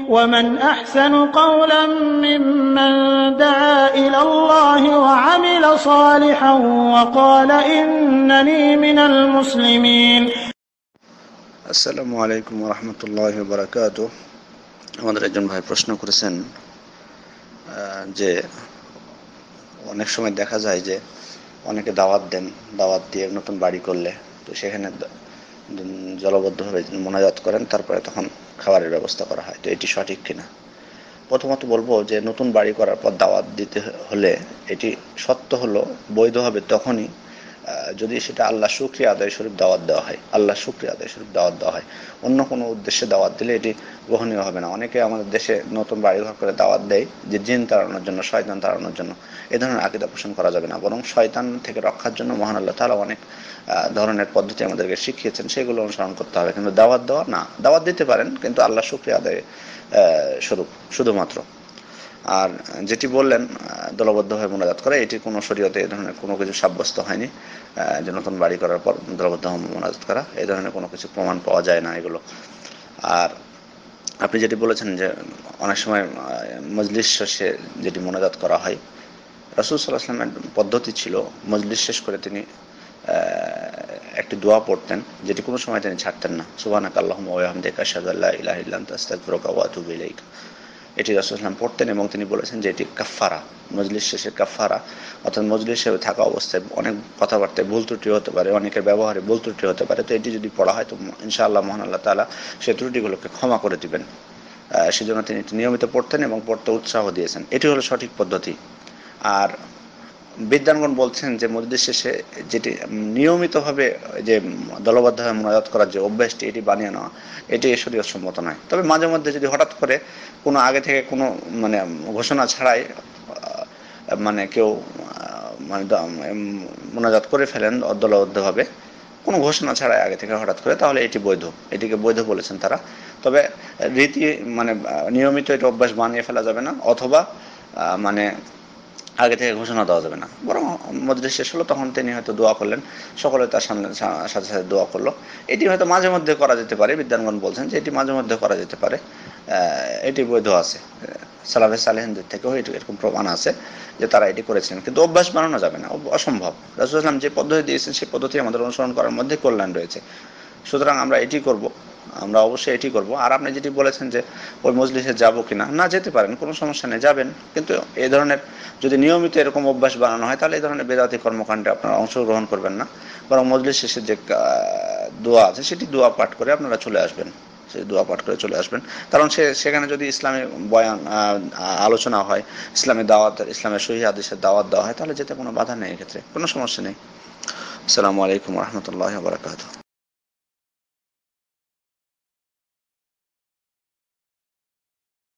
ومن أحسن قولا ممن دعا إلى الله وعمل صالحا وقال إنني من المسلمين. আসসালামু আলাইকুম ওয়া রাহমাতুল্লাহি ওয়া বারাকাতুহু। আমাদের একজন ভাই প্রশ্ন করেছেন যে অনেক সময় দেখা যায় যে অনেকে দাওয়াত দেন, দাওয়াত দিয়ে নতুন বাড়ি করলে তো সেখানে জলবদ্ধভাবে মোনাজাত করেন, তারপরে তখন খাবারের ব্যবস্থা করা হয়। তো এটি সঠিক কিনা? প্রথমত বলবো যে নতুন বাড়ি করার পর দাওয়াত দিতে হলে এটি সত্য হলো বৈধ হবে তখনই যদি সেটা আল্লাহ শুকরিয়া আদায় স্বরূপ দাওয়াত দেওয়া হয়, আল্লাহ শুকরিয়া আদায় স্বরূপ দাওয়াত দেওয়া হয়। অন্য কোনো উদ্দেশ্যে দাওয়াত দিলে এটি গ্রহণীয় হবে না। অনেকে আমাদের দেশে নতুন বাড়িঘর করে দাওয়াত দেয় যে জিন তাড়ানোর জন্য, শয়তান তাড়ানোর জন্য। এ ধরনের আকীদা পোষণ করা যাবে না, বরং শয়তান থেকে রক্ষার জন্য মহান আল্লাহ তাআলা অনেক ধরনের পদ্ধতি আমাদেরকে শিখিয়েছেন, সেগুলো অনুসরণ করতে হবে। কিন্তু দাওয়াত দেওয়া না, দাওয়াত দিতে পারেন কিন্তু আল্লাহ শুকরিয়া আদায় স্বরূপ শুধুমাত্র। আর যেটি বললেন দলবদ্ধভাবে মোনাজাত করা, এটি কোনো শরীয়তে এই ধরনের কোনো কিছু সাব্যস্ত হয়নি যে নতুন বাড়ি করার পর দলবদ্ধভাবে মোনাজাত করা, এই ধরনের কোনো কিছু প্রমাণ পাওয়া যায় না এগুলো। আর আপনি যেটি বলেছেন যে অনেক সময় মজলিস শেষে যেটি মোনাজাত করা হয়, রাসূল সাল্লাল্লাহু আলাইহি ওয়াসাল্লামের পদ্ধতি ছিল মজলিস শেষ করে তিনি একটি দোয়া পড়তেন, যেটি কোনো সময় তিনি ছাড়তেন না। সুবহানাকা আল্লাহুম্মা ওয়া বিহামদিকা আশহাদু আল্লা ইলাহা ইল্লা আনতা আস্তাগফিরুকা ওয়া আতুবু ইলাইক। এটি রাসূল সাল্লাল্লাহু আলাইহি ওয়াসাল্লাম পড়তেন এবং তিনি বলেছেন যে এটি কাফফারা, মজলিস শেষের কাফফারা। অর্থাৎ মজলিসে থাকা অবস্থায় অনেক কথাবার্তায় ভুল ত্রুটি হতে পারে, অনেকের ব্যবহারে ভুল ত্রুটি হতে পারে। তো এটি যদি পড়া হয় তো ইনশাআল্লাহ মহান আল্লাহ তাআলা সেই ত্রুটিগুলোকে ক্ষমা করে দিবেন। সেজন্য তিনি নিয়মিত পড়তেন এবং পড়তে উৎসাহ দিয়েছেন। এটি হলো সঠিক পদ্ধতি। আর বিদ্বানগণ বলছেন যে মজলিস শেষে যেটি নিয়মিতভাবে যে দলবদ্ধভাবে মোনাজাত করার যে অভ্যাসটি, এটি বানিয়ে নেওয়া, এটি শরীয়ত সম্মত নয়। তবে মাঝে মধ্যে যদি হঠাৎ করে কোনো আগে থেকে কোনো মানে ঘোষণা ছাড়াই মানে কেউ মানে মোনাজাত করে ফেলেন দলবদ্ধভাবে, কোনো ঘোষণা ছাড়াই আগে থেকে হঠাৎ করে, তাহলে এটি বৈধ, এটিকে বৈধ বলেছেন তারা। তবে রীতি মানে নিয়মিত এটা অভ্যাস বানিয়ে ফেলা যাবে না, অথবা মানে আগে থেকে ঘোষণা দেওয়া যাবে না। বরং মজলিস শেষ হলো তখন তিনি হয়তো দোয়া করলেন, সকলে তার সামনে সাথে সাথে দোয়া করলো। এটি হয়তো মাঝে মধ্যে করা যেতে পারে। বিদ্বানগণ বলছেন যে এটি মাঝে মধ্যে করা যেতে পারে, এটি বৈধ আছে। সালাফে সালেহিনদের থেকেও এরকম প্রমাণ আছে যে তারা এটি করেছিলেন, কিন্তু অভ্যাস বানানো যাবে না, অসম্ভব। রাসূল সাল্লাল্লাহু আলাইহি ওয়াসাল্লাম যে পদ্ধতি দিয়েছেন সেই পদ্ধতি আমাদের অনুসরণ করার মধ্যে কল্যাণ রয়েছে। সুতরাং আমরা এটি করব, আমরা অবশ্যই এটি করব। আর আপনি যেটি বলেছেন যে ওই মজলিসে যাবো কিনা, না যেতে পারেন, কোনো সমস্যা নেই, যাবেন। কিন্তু এই ধরনের যদি নিয়মিত এরকম অভ্যাস বানানো হয় তাহলে এই ধরনের বেদাতি কর্মকাণ্ডে আপনারা অংশগ্রহণ করবেন না, বরং মজলিস শেষে যে দোয়া আছে সেটি দোয়া পাঠ করে আপনারা চলে আসবেন, সেই দোয়া পাঠ করে চলে আসবেন। কারণ সেখানে যদি ইসলামী বয়ান আলোচনা হয়, ইসলামী দাওয়াত, ইসলামের সহিহ হাদিসের দাওয়াত দেওয়া হয়, তাহলে যেতে কোনো বাধা নেই, এক্ষেত্রে কোনো সমস্যা নেই। আসসালামু আলাইকুম ওয়া রাহমাতুল্লাহি ওয়া বারাকাতুহু।